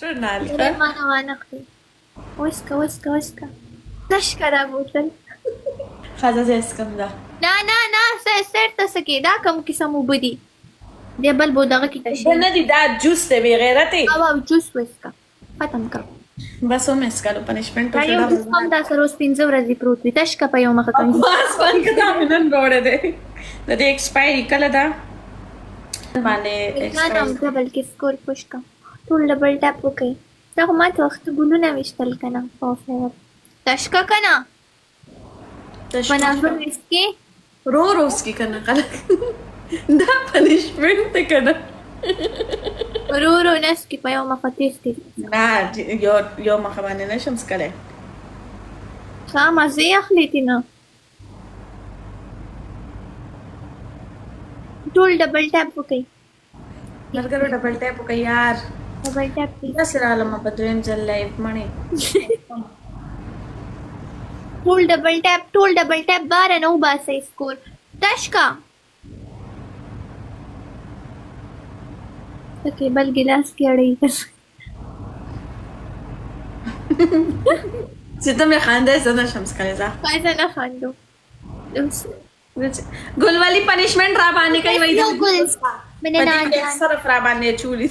Nalika. Mana kay. Wiska. Tashka da butol. Khaza చేసుకుందా Na, سرت سكي كم كيسمو بدي. دي بلبو دغه کی تشي. بنادي دا جوس ته بغیرته او جوس وسکا. ختم کړ. بس هم اسکالو پنشمنت دا یو جوس هم دا سروس 15 ورځې پروت وي. تشکا په یو مخه کوي. بس فن کدا منن روړه ده د دې ایکسپایری کله دا باندې نام ډبل کې سکور پوش کا. ټول ډبل ټاپ وکي. دا خو ماته وخت ګلونه وشتل کنه. او فیر. تشکا کنه. منافر اسکی رو اسکی کنه خلک دا پنشمنت ته کنه رو نس کی په یو مخه تیستی. نه یو مخه باندې نشم سکله ښه مزه اخلي تینا. ټول ډبل ټاپ وکي. مرګرو ډبل ټاپ وکي یار. ډبل ټاپ دی. دا سره علامه په دویم ځل لایف مړی ټول ډبل ټاپ بار نه وباسي سکور. تشکا اوکې بل ګلاس کې اړې چې ته مې خنده زنه شمس کړې ځه پایزه نه خاندو. ګل والی پنشمنٹ را باندې کوي وای یو ګل منه نه صرف را باندې چولی